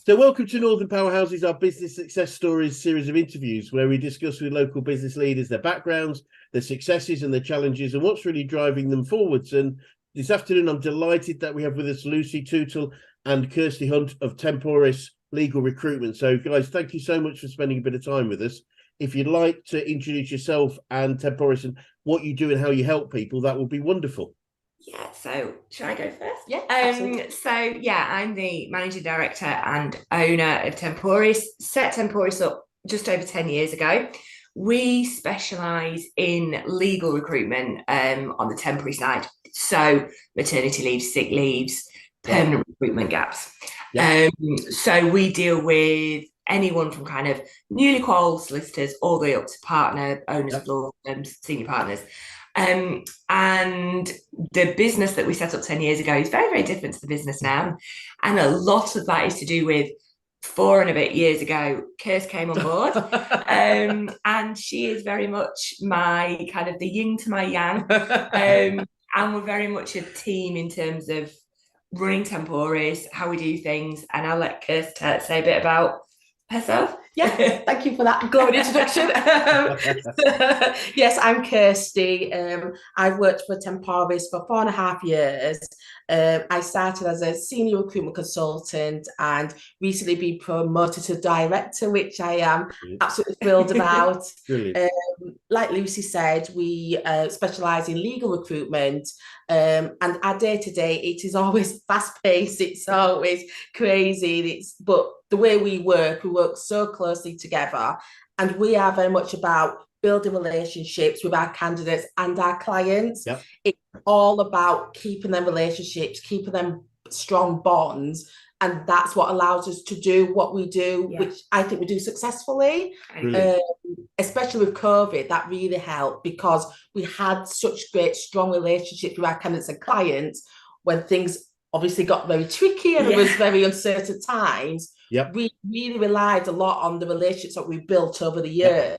So welcome to Northern Powerhouses, our business success stories series of interviews where we discuss with local business leaders their backgrounds, their successes and their challenges and what's really driving them forwards. And this afternoon, I'm delighted that we have with us Lucy Tootell and Kirsty Hunte of Temporis Legal Recruitment. So guys, thank you so much for spending a bit of time with us. If you'd like to introduce yourself and Temporis and what you do and how you help people, that would be wonderful. Yeah, so should I go first? Yeah, I'm the managing director and owner of Temporis. Set Temporis up just over 10 years ago. We specialise in legal recruitment on the temporary side. So maternity leaves, sick leaves, permanent recruitment gaps. So we deal with anyone from kind of newly qualified solicitors all the way up to partner, owners of law firms, senior partners. And the business that we set up 10 years ago is very, very different to the business now. And a lot of that is to do with 4 and a bit years ago, Kirsty came on board. And she is very much my kind of the yin to my yang. And we're very much a team in terms of running Temporis, how we do things. And I'll let Kirsty say a bit about herself. Yeah, thank you for that glowing introduction. Yes, I'm Kirsty. I've worked for Temporis for 4.5 years. I started as a senior recruitment consultant and recently been promoted to director, which I am absolutely thrilled about. Like Lucy said, we specialise in legal recruitment, and our day-to-day, it is always fast-paced, it's always crazy, but the way we work so closely together, and we are very much about building relationships with our candidates and our clients. It's all about keeping them relationships, keeping them strong bonds, and that's what allows us to do what we do, which I think we do successfully. Especially with COVID, that really helped because we had such great, strong relationships with our candidates and clients when things obviously got very tricky and it was very uncertain times. We really relied a lot on the relationships that we built over the years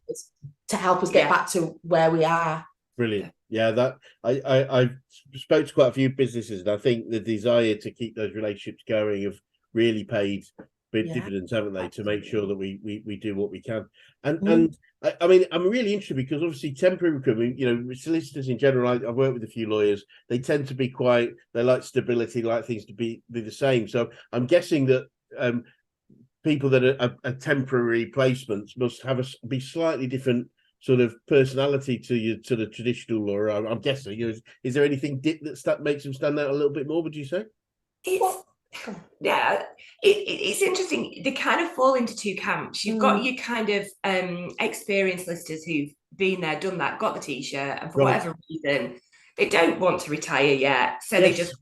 to help us get back to where we are. Brilliant. Yeah, that I've spoke to quite a few businesses, and I think the desire to keep those relationships going have really paid big dividends, haven't they? To make sure that we do what we can. And I mean, I'm really interested because obviously temporary recruitment, you know, solicitors in general, I've worked with a few lawyers, they tend to be they like stability, like things to be the same. So I'm guessing that people that are temporary placements must have be slightly different sort of personality to the traditional lawyer. I'm guessing. Is there anything that makes them stand out a little bit more, would you say? It's interesting. They kind of fall into 2 camps. You've got your kind of experienced listers who've been there, done that, got the t-shirt, and for whatever reason they don't want to retire yet, so they just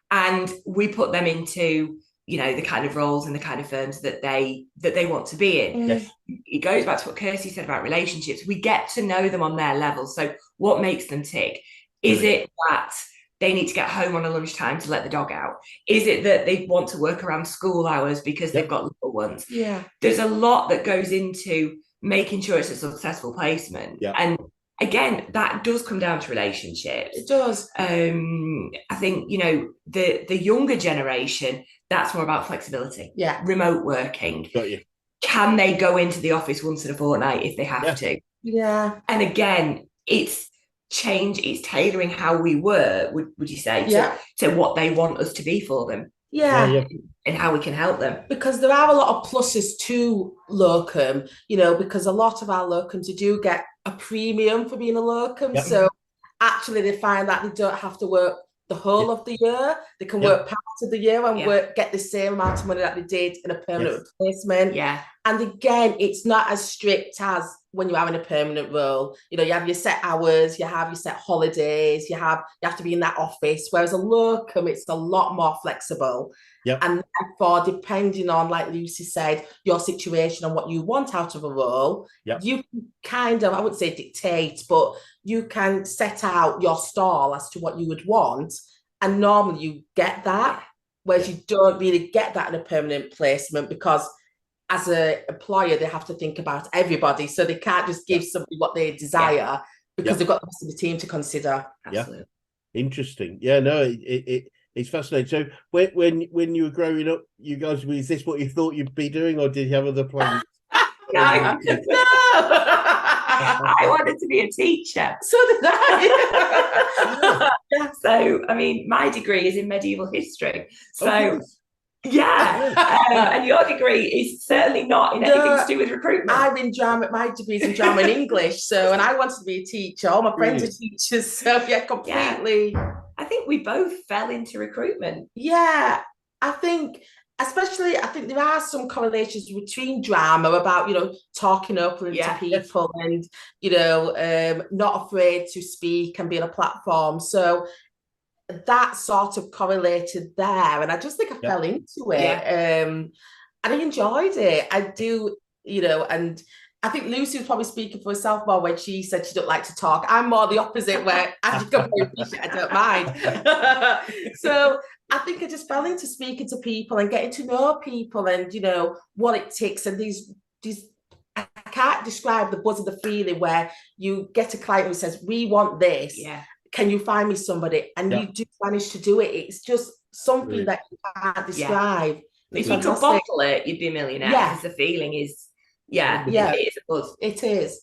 and we put them into, you know, the kind of roles and the kind of firms that they want to be in. It goes back to what Kirsty said about relationships. We get to know them on their level. So what makes them tick? Is it that they need to get home on a lunchtime to let the dog out? Is it that they want to work around school hours because they've got little ones? There's a lot that goes into making sure it's a successful placement. And again, that does come down to relationships. It does. I think, you know, the younger generation, that's more about flexibility. Remote working. Got you. Can they go into the office once in a fortnight if they have to? And again, it's tailoring how we work, would you say, to what they want us to be for them. And how we can help them. Because there are a lot of pluses to locum, you know, because a lot of our locums, you do get a premium for being a locum. So actually they find that they don't have to work the whole of the year. They can work parts of the year and get the same amount of money that they did in a permanent replacement. And again, it's not as strict as when you are in a permanent role. You know, you have your set hours, you have your set holidays, you have to be in that office. Whereas a locum, it's a lot more flexible. And therefore, depending on, like Lucy said, your situation and what you want out of a role, you can kind of, I wouldn't say dictate, but you can set out your stall as to what you would want. And normally you get that, whereas you don't really get that in a permanent placement because as an employer, they have to think about everybody. So they can't just give somebody what they desire because they've got the rest of the team to consider. Absolutely. Interesting. Yeah, no, it's fascinating. So when you were growing up, you guys, was this what you thought you'd be doing, or did you have other plans? No, no. I wanted to be a teacher. So did I. So, I mean, my degree is in medieval history. So, nice. yeah. And your degree is certainly not in anything to do with recruitment. I'm in drama. My degree's in drama and English. So, and I wanted to be a teacher. All my friends are teachers. So, yeah, completely. Yeah. I think we both fell into recruitment. Yeah, I think. Especially, I think there are some correlations between drama about, talking openly to people and, not afraid to speak and be on a platform. So that sort of correlated there. And I just think I fell into it. And I enjoyed it. I do, and I think Lucy was probably speaking for herself more when she said she don't like to talk. I'm more the opposite, where I don't mind. So I think I just fell into speaking to people and getting to know people and, what it takes. And these I can't describe the buzz of the feeling where you get a client who says, we want this. Yeah. Can you find me somebody? And you do manage to do it. It's just something that you can't describe. If you could bottle it, you'd be a millionaire. Because the feeling is, it is a buzz. It is.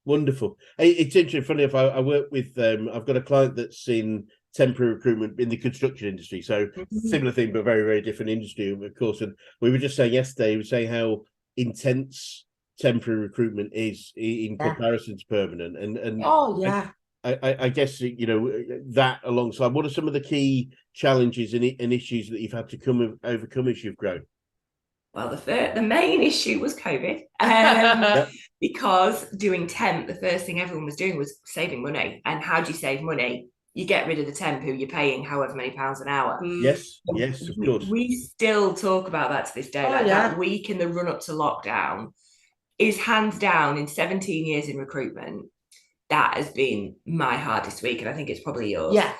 Wonderful. It's interesting. Funny enough, I work with, I've got a client that's in temporary recruitment in the construction industry. So similar thing, but very, very different industry, of course. And we were just saying yesterday, we were saying how intense temporary recruitment is in comparison to permanent. And I guess, that alongside, what are some of the key challenges and issues that you've had to overcome as you've grown? Well, the main issue was COVID, because doing temp, the first thing everyone was doing was saving money. And how do you save money? You get rid of the temp who you're paying however many pounds an hour. Yes, of course. We still talk about that to this day. That week in the run up to lockdown is hands down, in 17 years in recruitment, that has been my hardest week. And I think it's probably yours. Yeah.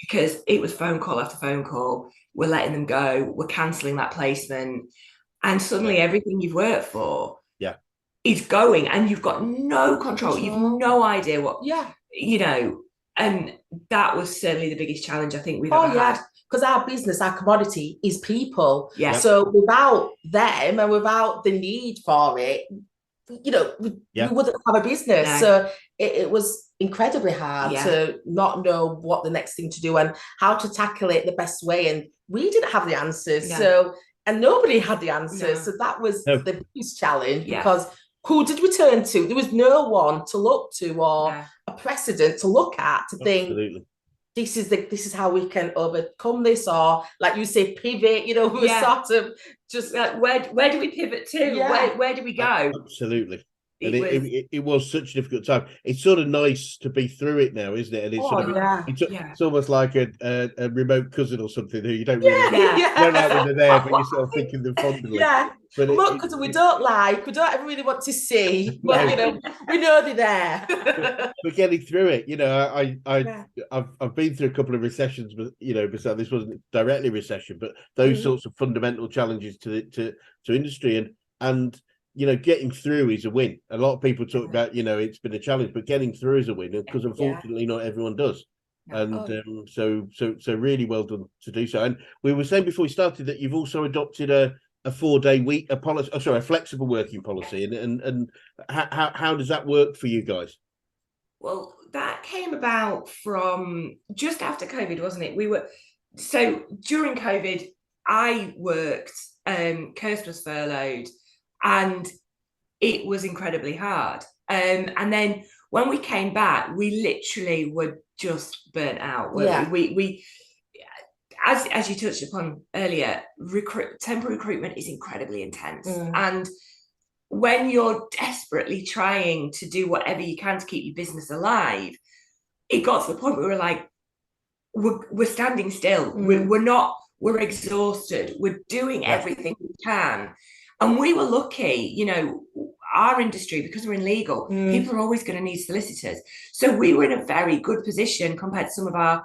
Because it was phone call after phone call. We're letting them go. We're cancelling that placement. And suddenly everything you've worked for is going and you've got no control. You've no idea what, and that was certainly the biggest challenge I think we've ever had. Because our business, our commodity is people. Yeah. So without them and without the need for it, we wouldn't have a business. No. So it was incredibly hard to not know what the next thing to do and how to tackle it the best way. And we didn't have the answers. No. So, and nobody had the answers. No. So that was the biggest challenge because who did we turn to? There was no one to look to or a precedent to look at to think this is how we can overcome this, or like you say, pivot. We were sort of just like where do we pivot to? Where do we go? Absolutely. And it was such a difficult time. It's sort of nice to be through it now, isn't it? And it's it's almost like a remote cousin or something who you don't really don't like when they're there, but you're sort of thinking them fondly. But because we don't ever really want to see, but we know they're there. But getting through it, I've been through a couple of recessions, but besides this wasn't directly recession, but those sorts of fundamental challenges to industry and getting through is a win. A lot of people talk about, it's been a challenge, but getting through is a win because unfortunately not everyone does. And so really well done to do so. And we were saying before we started that you've also adopted a 4-day week, a flexible working policy. And how does that work for you guys? Well, that came about from just after COVID, wasn't it? So during COVID, I worked, Kirsty was furloughed, and it was incredibly hard. And then when we came back, we literally were just burnt out. We as you touched upon earlier, temporary recruitment is incredibly intense. And when you're desperately trying to do whatever you can to keep your business alive, it got to the point where we were like, we're standing still. We're exhausted. We're doing everything we can. And we were lucky, our industry, because we're in legal, people are always going to need solicitors. So we were in a very good position compared to some of our,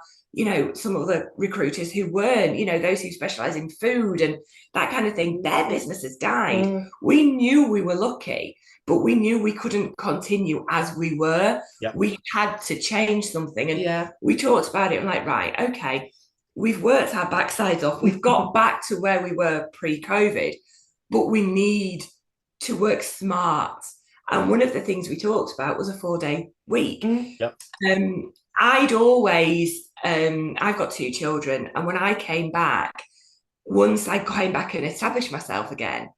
some of the recruiters who weren't, those who specialize in food and that kind of thing. Their businesses died. We knew we were lucky, but we knew we couldn't continue as we were. We had to change something. And we talked about it and like, right, okay, we've worked our backsides off. We've got back to where we were pre-COVID, but we need to work smart. And one of the things we talked about was a 4-day week. Yep. I'd always, I've got 2 children, and when I came back, once I came back and established myself again,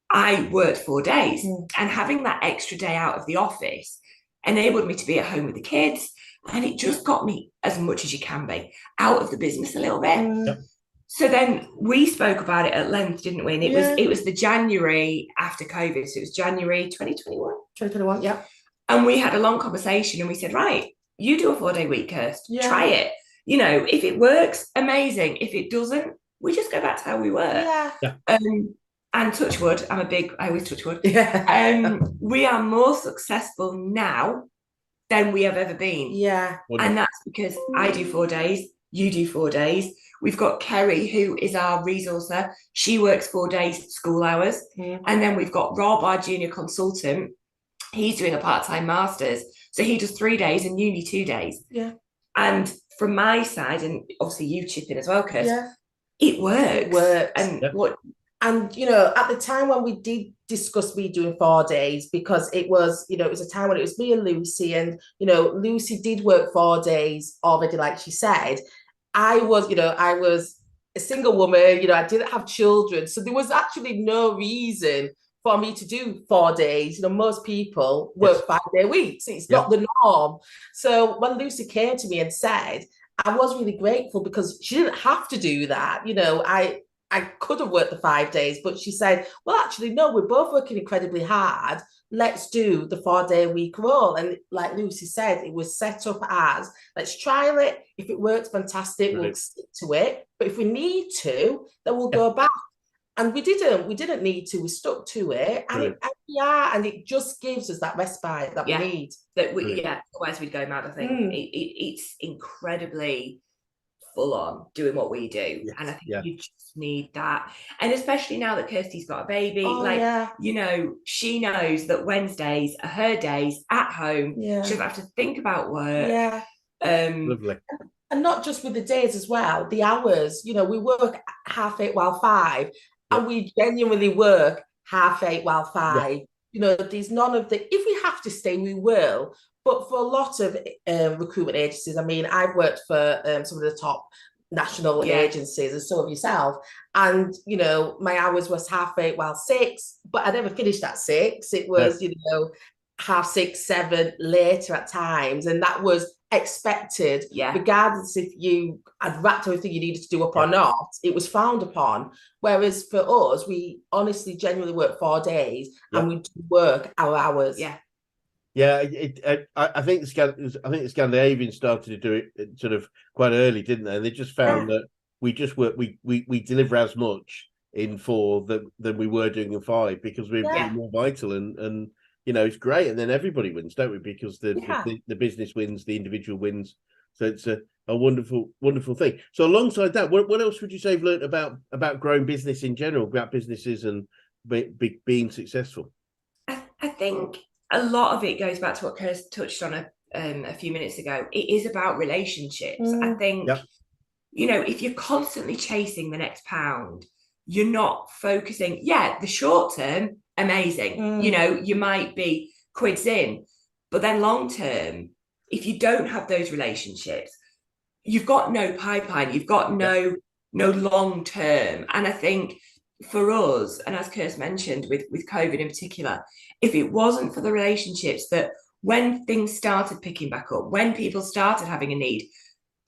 I worked 4 days, and having that extra day out of the office enabled me to be at home with the kids, and it just got me, as much as you can be, out of the business a little bit. Yep. So then we spoke about it at length, didn't we? And it was the January after COVID. So it was January 2021. 2021, yeah. And we had a long conversation and we said, right, you do a 4-day week, Kirst. Yeah. Try it. You know, if it works, amazing. If it doesn't, we just go back to how we were. Yeah. And touch wood, I always touch wood. Yeah. We are more successful now than we have ever been. Yeah. And that's because I do 4 days, you do 4 days. We've got Kerry, who is our resourcer. She works 4 days, school hours. And then we've got Rob, our junior consultant. He's doing a part-time master's. So he does 3 days and uni 2 days. Yeah. And from my side, and obviously you chip in as well, Kirst, it works. It works. And what... And, you know, at the time when we did discuss me doing 4 days, because it was, you know, it was a time when it was me and Lucy, and, you know, Lucy did work 4 days already, like she said. I was a single woman, you know, I didn't have children. So there was actually no reason for me to do 4 days. You know, most people work 5-day weeks. It's not the norm. So when Lucy came to me and said, I was really grateful because she didn't have to do that. You know, I could have worked the 5 days, but she said, well, actually, no, we're both working incredibly hard. Let's do the 4-day week role. And like Lucy said, it was set up as, let's trial it. If it works, fantastic, we'll stick to it. But if we need to, then we'll go back. And we didn't need to, we stuck to it. And it just gives us that respite that we need. Otherwise we'd go mad, I think. It's incredibly full on doing what we do, and I think you just need that, and especially now that Kirsty's got a baby, you know, she knows that Wednesdays are her days at home. She doesn't have to think about work. Lovely. And not just with the days as well, the hours, you know, we work 8:30 while 5, and we genuinely work 8:30 while 5. You know, there's none of the, if we have to stay, we will. But for a lot of recruitment agencies, I mean, I've worked for some of the top national agencies, and so have yourself. And, you know, my hours was 8:30 while 6, but I never finished at 6. It was, you know, 6:30, 7 later at times. And that was expected, regardless if you had wrapped everything you needed to do up or not, it was frowned upon. Whereas for us, we honestly genuinely work 4 days and we do work our hours. I think the Scandinavians started to do it sort of quite early, didn't they? And they just found that we just work, we deliver as much in 4 than we were doing in 5, because we're more vital, and you know, it's great. And then everybody wins, don't we? Because the business wins, the individual wins. So it's a wonderful thing. So alongside that, what else would you say you've learned about growing business in general, about businesses and being successul? I think a lot of it goes back to what Kirst touched on a few minutes ago. It is about relationships. I think, you know, if you're constantly chasing the next pound, you're not focusing. The short term, amazing. You know, you might be quids in, but then long term, if you don't have those relationships, you've got no pipeline, you've got no long term. And I think for us, and as Kirst mentioned with COVID in particular, if it wasn't for the relationships, that when things started picking back up, when people started having a need,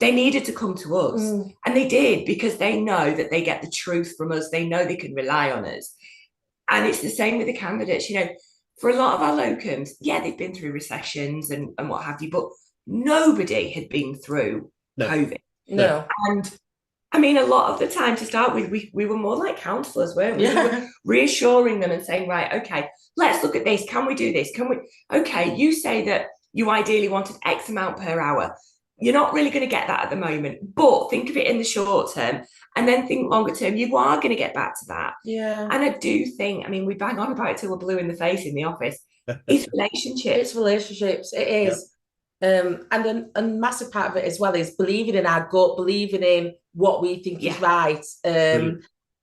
they needed to come to us. And they did, because they know that they get the truth from us. They know they can rely on us. And it's the same with the candidates. You know, for a lot of our locums, they've been through recessions and what have you, but nobody had been through COVID. No. And I mean, a lot of the time, to start with, we were more like counsellors, weren't we? We were reassuring them and saying, right, okay, let's look at this. Can we do this? Can we? Okay, you say that you ideally wanted X amount per hour. You're not really going to get that at the moment, but think of it in the short term, and then think longer term. You are going to get back to that. Yeah. And I do think, I mean, we bang on about it till we're blue in the face in the office. It's relationships. It's relationships. It is. And then a massive part of it as well is believing in our gut, believing in what we think is right.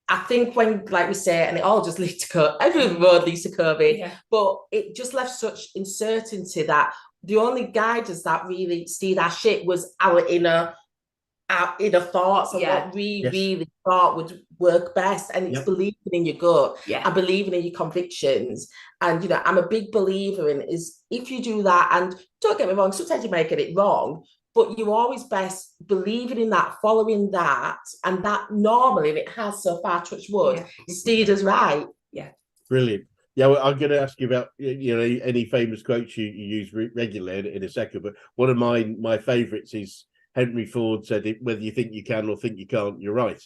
I think when, like we say, and it all just leads to COVID, every road leads to COVID, but it just left such uncertainty that the only guidance that really steered our ship was our inner thoughts and what we really thought would work best. And it's believing in your gut and believing in your convictions. And, you know, I'm a big believer in is if you do that, and don't get me wrong, sometimes you may get it wrong, but you're always best believing in that, following that, and that normally, and it has so far, touch wood, steered us right. Brilliant. Yeah, well, I'm going to ask you about, you know, any famous quotes you use regularly in a second, but one of my favourites is Henry Ford said, whether you think you can or think you can't, you're right.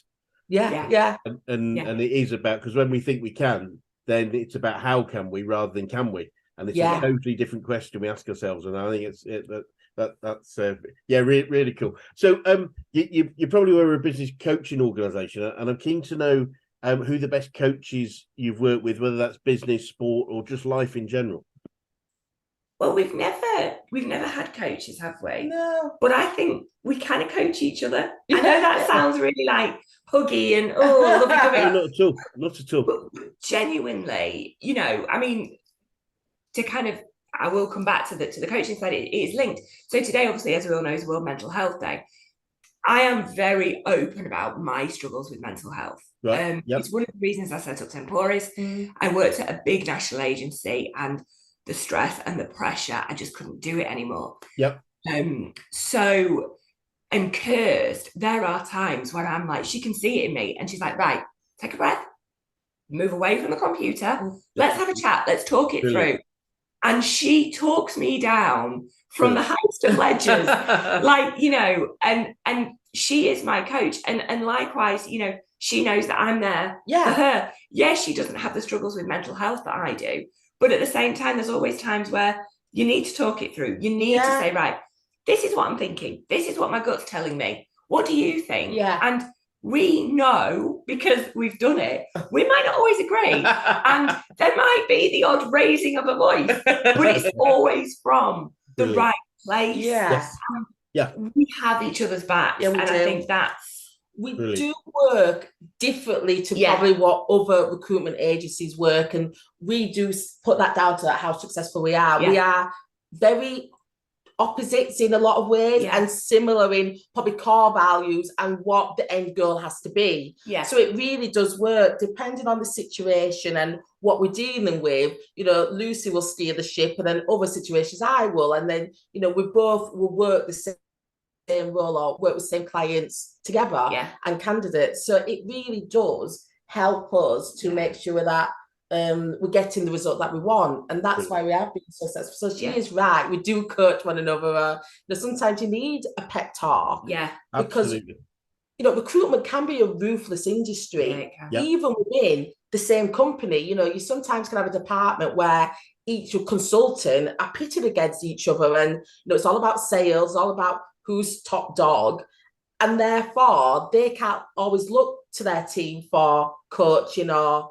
And it is about, because when we think we can, then it's about how can we rather than can we, and it's a totally different question we ask ourselves. And I think that's really cool. So you probably were a business coaching organisation, and I'm keen to know who the best coaches you've worked with, whether that's business, sport, or just life in general. Well, we've never had coaches, have we? No. But I think we kind of coach each other. I know that sounds really like huggy and lovey dovey. No, not at all. Not at all. But genuinely, you know, I mean, to kind of, I will come back to the coaching side. It is linked. So today, obviously, as we all know, is World Mental Health Day. I am very open about my struggles with mental health. Right. It's one of the reasons I set up Temporis. I worked at a big national agency, and the stress and the pressure, I just couldn't do it anymore. So I'm cursed. There are times where I'm like, she can see it in me, and she's like, right, take a breath, move away from the computer, let's have a chat, let's talk it through. And she talks me down from the highest of ledges, like, you know, and she is my coach. And likewise, you know, she knows that I'm there for her. Yes, she doesn't have the struggles with mental health that I do, but at the same time, there's always times where you need to talk it through. You need to say, right, this is what I'm thinking. This is what my gut's telling me. What do you think? And we know, because we've done it, we might not always agree. And there might be the odd raising of a voice, but it's always from the right place. We have each other's backs. And I think that's, we do work differently to probably what other recruitment agencies work, and we do put that down to how successful we are. We are very opposites in a lot of ways and similar in probably core values and what the end goal has to be. So it really does work depending on the situation and what we're dealing with. You know, Lucy will steer the ship, and then other situations I will, and then, you know, we both will work the same role or work with the same clients together and candidates. So it really does help us to make sure that we're getting the result that we want, and that's why we have been so successful. So she is right, we do coach one another. You know, sometimes you need a pep talk, because you know, recruitment can be a ruthless industry, even within the same company. You know, you sometimes can have a department where each consultant are pitted against each other, and you know, it's all about sales, all about who's top dog, and therefore they can't always look to their team for coaching, or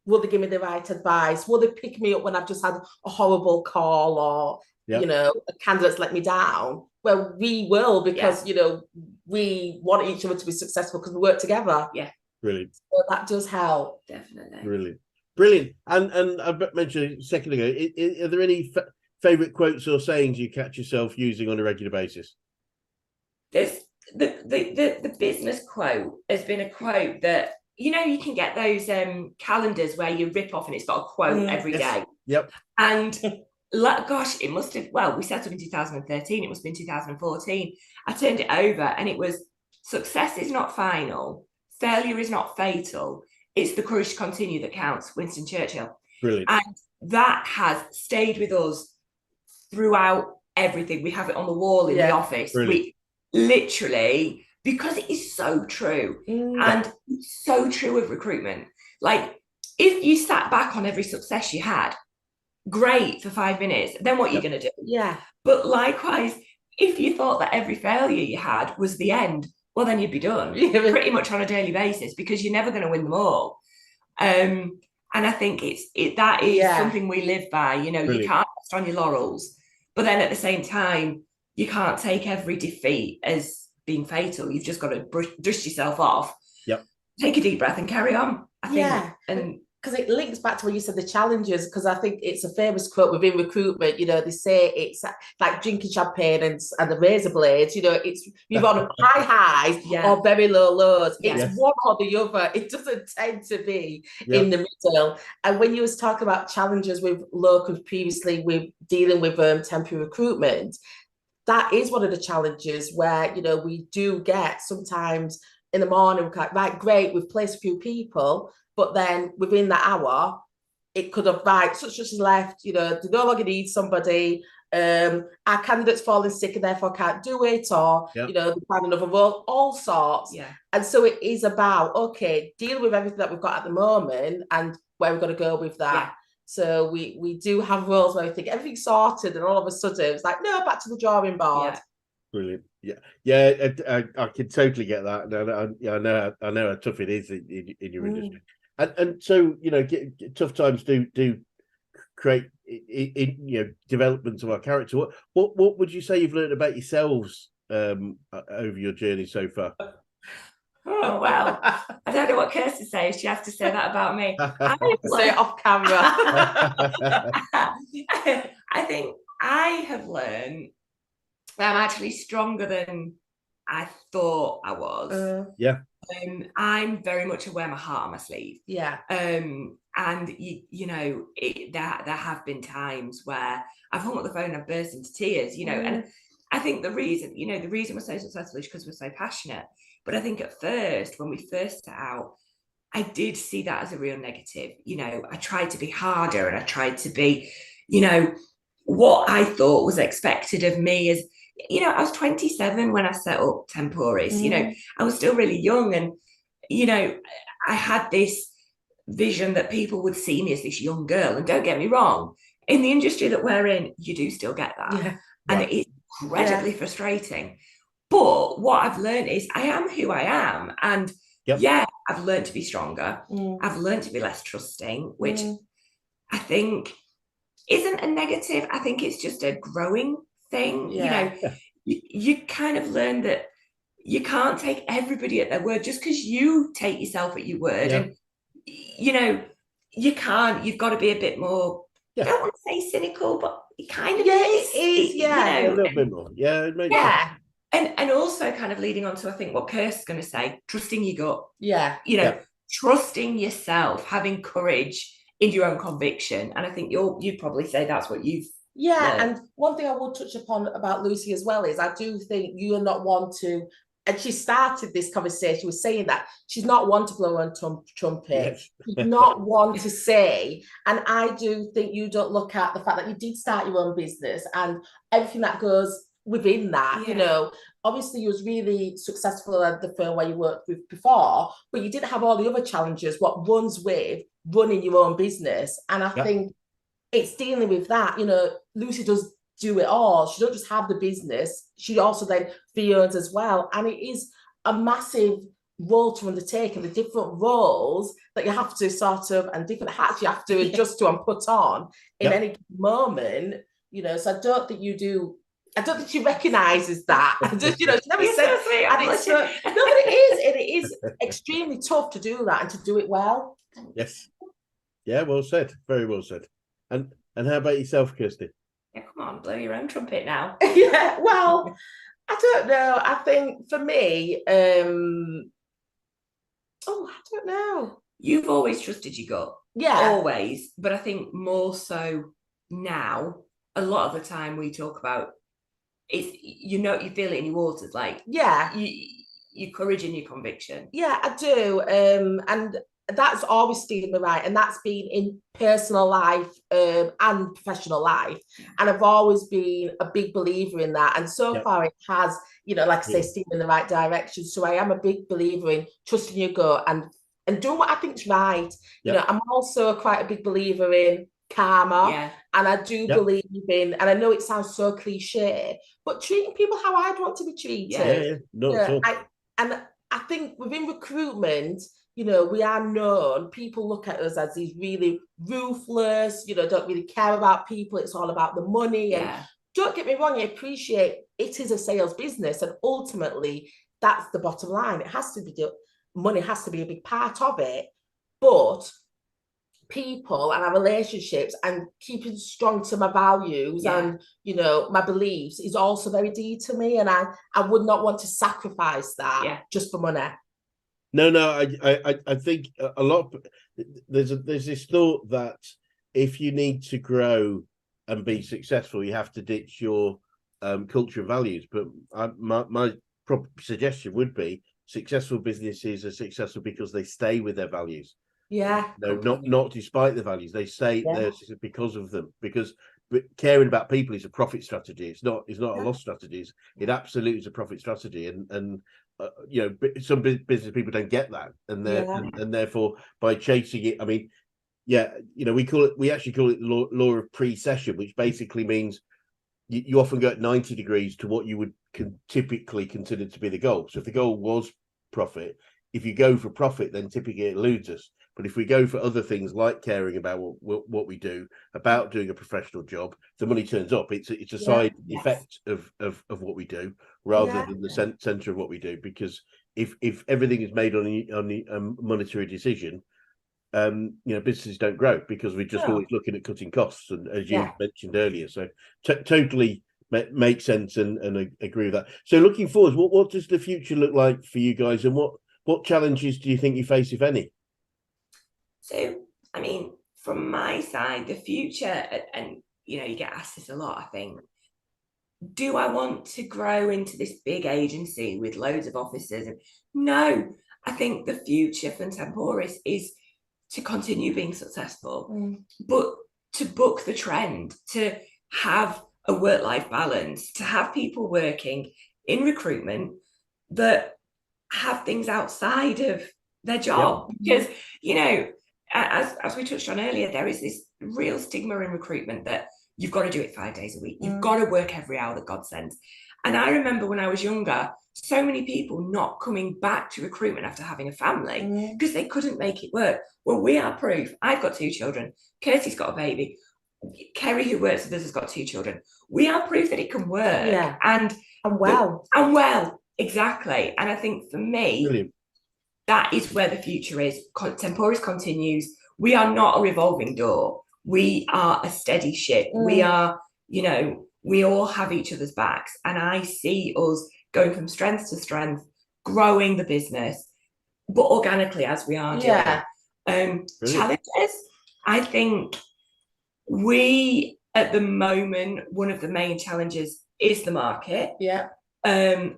will they give me the right advice? Will they pick me up when I've just had a horrible call, or you know, a candidate's let me down? Well, we will, because you know, we want each other to be successful because we work together. Brilliant. So that does help. Definitely. Brilliant. And I mentioned a second ago, are there any favourite quotes or sayings you catch yourself using on a regular basis? There's the business quote has been a quote that, you know, you can get those calendars where you rip off and it's got a quote every day. And gosh, it must have, well, we set up in 2013, it must have been 2014. I turned it over and it was, success is not final, failure is not fatal, it's the courage to continue that counts, Winston Churchill. Brilliant. And that has stayed with us throughout everything. We have it on the wall in the office. Brilliant. We literally, because it is so true, and it's so true of recruitment. Like, if you sat back on every success you had, great for 5 minutes, then what are you going to do? But likewise, if you thought that every failure you had was the end, well, then you'd be done pretty much on a daily basis, because you're never going to win them all. And I think that is something we live by. You know, you can't rest on your laurels, but then at the same time, you can't take every defeat as being fatal. You've just got to dust yourself off. Yep. Take a deep breath and carry on. I think. And because it links back to when you said the challenges, because I think it's a famous quote within recruitment. You know, they say it's like drinking champagne and the razor blades. You know, it's you're on high highs or very low lows. It's one or the other. It doesn't tend to be in the middle. And when you was talking about challenges with locums previously, with dealing with temporary recruitment, that is one of the challenges where, you know, we do get sometimes in the morning, we're like, right, great, we've placed a few people, but then within that hour, it could have, right, such as left, you know, they no longer need somebody, our candidate's fallen sick and therefore can't do it, or, you know, they find another role, all sorts. And so it is about, okay, deal with everything that we've got at the moment and where we're going to go with that. So we do have roles where we think everything's sorted, and all of a sudden it's like, no, back to the drawing board. Brilliant. I can totally get that. I know how tough it is in your industry, and so, you know, tough times do create development of our character. What would you say you've learned about yourselves over your journey so far? Oh, well, I don't know what Kirsty says. She has to say that about me. Say it off camera. I think I have learned that I'm actually stronger than I thought I was. I'm very much aware my heart on my sleeve. And you know, there have been times where I've hung up the phone and I've burst into tears, you know, and I think the reason we're so successful is because we're so passionate. But I think at first, when we first set out, I did see that as a real negative. You know, I tried to be harder, and I tried to be, you know, what I thought was expected of me as, you know, I was 27 when I set up Temporis. You know, I was still really young, and, you know, I had this vision that people would see me as this young girl. And don't get me wrong, in the industry that we're in, you do still get that. And it's incredibly frustrating. But what I've learned is I am who I am. And I've learned to be stronger. I've learned to be less trusting, which I think isn't a negative. I think it's just a growing thing. You know, you kind of learn that you can't take everybody at their word just because you take yourself at your word. And, you know, you've got to be a bit more, I don't want to say cynical, but it kind of is. You know, a little bit more. It makes sense. And also kind of leading on to, I think, what Kirsty's going to say, trusting your gut. You know, trusting yourself, having courage in your own conviction. And I think you'd probably say that's what you've learned. And one thing I will touch upon about Lucy as well is I do think you're not one to, and she started this conversation with saying that she's not one to blow on trumpet. She's not one to say, and I do think you don't look at the fact that you did start your own business and everything that goes within that. You know, obviously you was really successful at the firm where you worked with before, but you didn't have all the other challenges what runs with running your own business. And I think it's dealing with that. You know, Lucy does do it all. She don't just have the business, she also then fee earns as well, and it is a massive role to undertake, and the different roles that you have to sort of, and different hats you have to adjust to and put on in any moment. You know, so I don't think she recognises that. You know, she never said, and it's no, but it is extremely tough to do that and to do it well. Well said, very well said. And how about yourself, Kirsty? Come on, blow your own trumpet now. Well, I don't know. I think for me, I don't know. You've always trusted your gut. Always. But I think more so now, a lot of the time we talk about, it's, you know, you feel it in your waters, like your courage and your conviction. I do. And that's always steered me right, and that's been in personal life and professional life, and I've always been a big believer in that, and so far it has, you know, like I say, steered in the right direction. So I am a big believer in trusting your gut and doing what I think's right. You know, I'm also quite a big believer in karma, and I do believe in, and I know it sounds so cliche, but treating people how I'd want to be treated. And I think within recruitment, you know, we are known, people look at us as these really ruthless, you know, don't really care about people. It's all about the money. And don't get me wrong, I appreciate it is a sales business, and ultimately that's the bottom line. It has to be money has to be a big part of it, but people and our relationships and keeping strong to my values and my beliefs is also very dear to me, and I would not want to sacrifice that just for money. No, I think a lot there's this thought that if you need to grow and be successful, you have to ditch your culture and values. But my suggestion would be successful businesses are successful because they stay with their values. Yeah. No, not despite the values. They stay there because of them. Because caring about people is a profit strategy. It's not a loss strategy. It absolutely is a profit strategy. And some business people don't get that, and therefore by chasing it, I mean, we actually call it law of precession, which basically means you often go at 90 degrees to what you would typically consider to be the goal. So if the goal was profit, if you go for profit, then typically it eludes us. But if we go for other things like caring about what we do, about doing a professional job, the money turns up. It's a side effect of what we do rather than the center of what we do. Because if everything is made on a monetary decision, businesses don't grow because we're just always looking at cutting costs, and as you mentioned earlier. So totally makes sense, and I agree with that. So looking forward, what does the future look like for you guys, and what challenges do you think you face, if any? So, I mean, from my side, the future, and you get asked this a lot, I think, do I want to grow into this big agency with loads of offices? No, I think the future for Temporis is to continue being successful, but to book the trend, to have a work-life balance, to have people working in recruitment that have things outside of their job. Because, as we touched on earlier, there is this real stigma in recruitment that you've got to do it 5 days a week. You've got to work every hour that God sends. And I remember when I was younger, so many people not coming back to recruitment after having a family because they couldn't make it work. Well, we are proof. I've got 2 children. Kirsty's got a baby. Kerry, who works with us, has got 2 children. We are proof that it can work. Yeah. And well. Exactly. And I think for me, Brilliant. That is where the future is. Temporis continues. We are not a revolving door. We are a steady ship. We are, we all have each other's backs. And I see us going from strength to strength, growing the business, but organically as we are doing. Challenges, I think we, at the moment, one of the main challenges is the market. Yeah.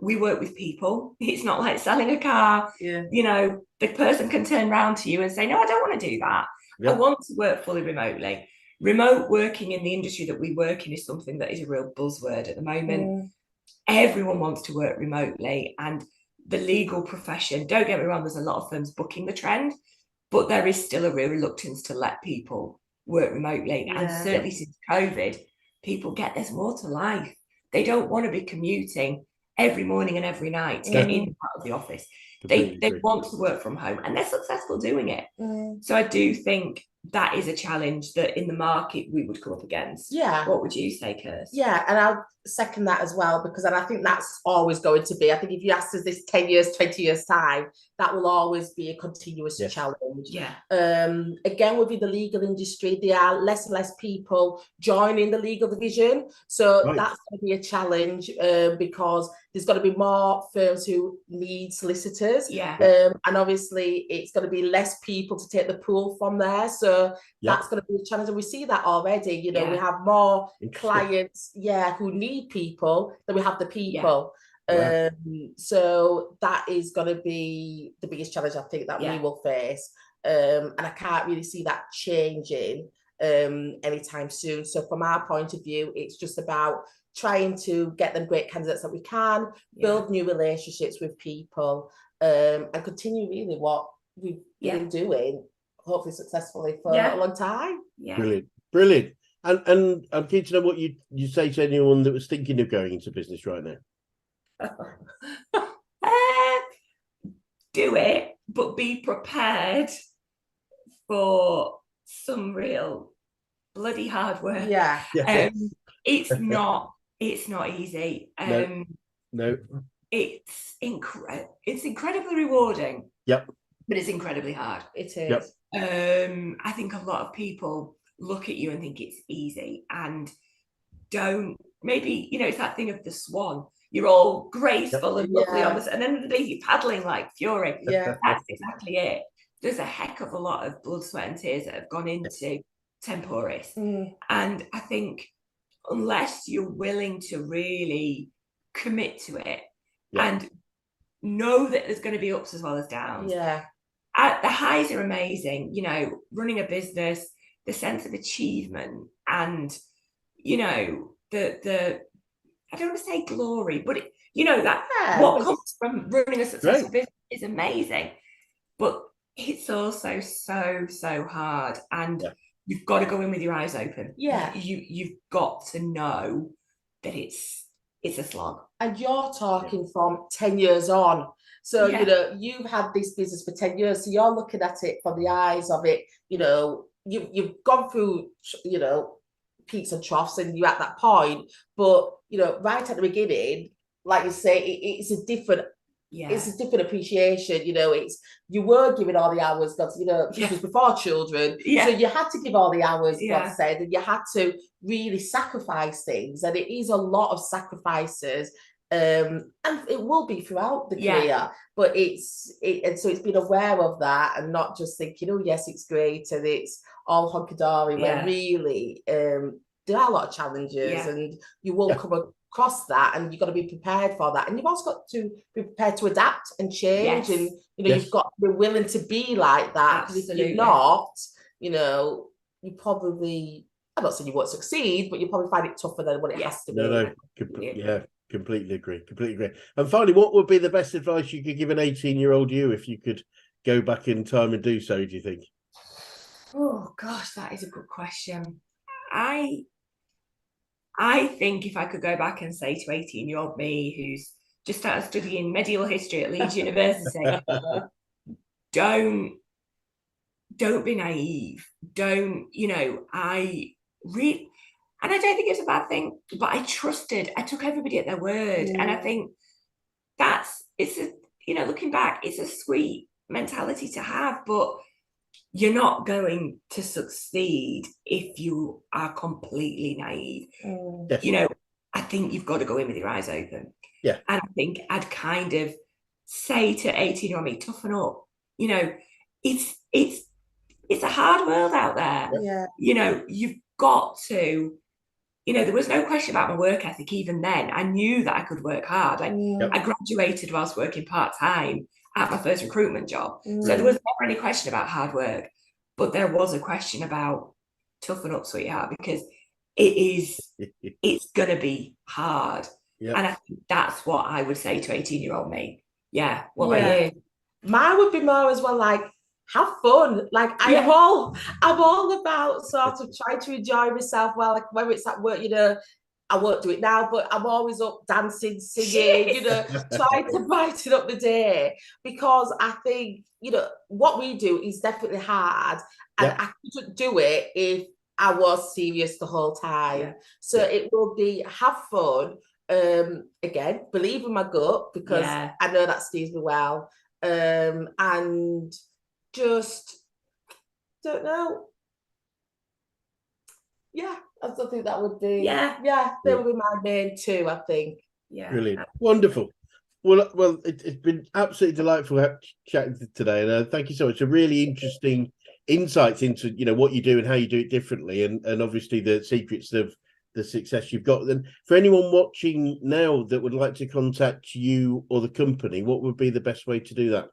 We work with people. It's not like selling a car. The person can turn around to you and say, no, I don't want to do that. I want to work fully remotely. Remote working in the industry that we work in is something that is a real buzzword at the moment. Everyone wants to work remotely, and the legal profession, don't get me wrong, there's a lot of firms booking the trend, but there is still a real reluctance to let people work remotely. And certainly since COVID, people get there's more to life. They don't want to be commuting every morning and every night to get in and out of the office. They want to work from home, and they're successful doing it. So I do think that is a challenge that in the market we would come up against. Yeah. What would you say, Kirsty? Yeah, and I'll second that as well, because I think that's always going to be, I think if you ask us this 10 years, 20 years time, that will always be a continuous challenge. Yeah. Again, within the legal industry, there are less and less people joining the legal division. So that's going to be a challenge because there's got to be more firms who need solicitors. And obviously it's going to be less people to take the pool from there. So that's going to be a challenge. And we see that already. We have more clients, who need people than we have the people. So that is going to be the biggest challenge I think that we will face. And I can't really see that changing anytime soon. So from our point of view, it's just about trying to get them great candidates that we can, build new relationships with people, and continue really what we've been doing, hopefully successfully for a long time. Brilliant. And I'm keen to know what you say to anyone that was thinking of going into business right now. Do it, but be prepared for some real bloody hard work. It's It's not easy. No. It's incredibly rewarding. Yep. But it's incredibly hard. It is. Yep. I think a lot of people look at you and think it's easy and don't. Maybe, it's that thing of the swan. You're all graceful and lovely on this, and then underneath you're paddling like fury. Yeah. That's exactly it. There's a heck of a lot of blood, sweat, and tears that have gone into Temporis. And I think unless you're willing to really commit to it and know that there's going to be ups as well as downs. Yeah. The highs are amazing, running a business, the sense of achievement and, the I don't want to say glory, but what comes from running a successful business is amazing. But it's also so hard, and you've got to go in with your eyes open. Yeah. You've got to know that it's a slog. And you're talking from 10 years on. So, you've had this business for 10 years. So you're looking at it from the eyes of it, you've gone through, peaks and troughs and you're at that point. But, right at the beginning, like you say, it's a different appreciation. You were giving all the hours, God, this was before children. So you had to give all the hours, God said, and you had to really sacrifice things. And it is a lot of sacrifices. And it will be throughout the career, but and so it's been aware of that and not just thinking, oh yes, it's great and it's all hunky-dory, when really there are a lot of challenges and you will come across that, and you've got to be prepared for that, and you've also got to be prepared to adapt and change, and you've got to be willing to be like that, because if you're not, you probably, I'm not saying you won't succeed, but you probably find it tougher than what it has to be. Completely agree. And finally, what would be the best advice you could give an 18-year-old you if you could go back in time and do so, do you think? Oh gosh, that is a good question. I think if I could go back and say to 18-year-old me who's just started studying medieval history at Leeds University, don't be naive. And I don't think it's a bad thing, but I took everybody at their word. And I think looking back, it's a sweet mentality to have, but you're not going to succeed if you are completely naive. I think you've got to go in with your eyes open. Yeah. And I think I'd kind of say to 18-year-old me, toughen up. It's a hard world out there. Yeah. You've got to, there was no question about my work ethic even then. I knew that I could work hard. I graduated whilst working part-time at my first recruitment job. So there was never any question about hard work, but there was a question about toughen up, sweetheart, because it's going to be hard. Yep. And I think that's what I would say to 18-year-old me. Yeah. What about you? Mine would be more as well, like, have fun. Like I'm all about sort of trying to enjoy myself. Well, like whether it's at work, I won't do it now, but I'm always up dancing, singing, trying to brighten up the day, because I think, what we do is definitely hard, and I couldn't do it if I was serious the whole time. So it will be have fun. Again, believe in my gut, because I know that steers me well. And just don't know. I still think that would be they would be my main two, I think. Brilliant. Wonderful. Well, it's been absolutely delightful chatting today, and thank you so much. A really interesting insights into what you do and how you do it differently, and obviously the secrets of the success you've got. Then for anyone watching now that would like to contact you or the company, what would be the best way to do that?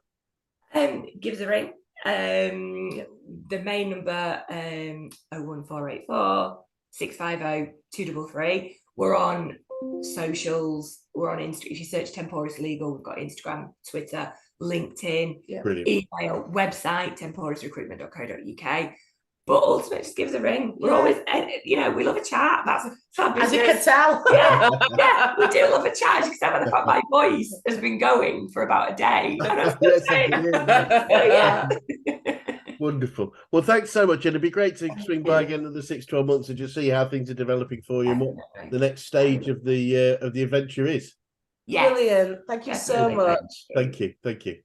Give us a ring. The main number 01484 650 233. We're on socials. We're on Insta. If you search Temporis Legal, we've got Instagram, Twitter, LinkedIn, email, website, temporisrecruitment.co.uk. But ultimately, just give us a ring. We're always, we love a chat. That's our business. As you can tell. We do love a chat. As you can tell by the fact my voice has been going for about a day. Wonderful. Well, thanks so much, and it'd be great to swing by again in the 6-12 months and just see how things are developing for you and what the next stage of the adventure is. Yes. Brilliant. Thank you so Definitely. much. Thank you. Thank you.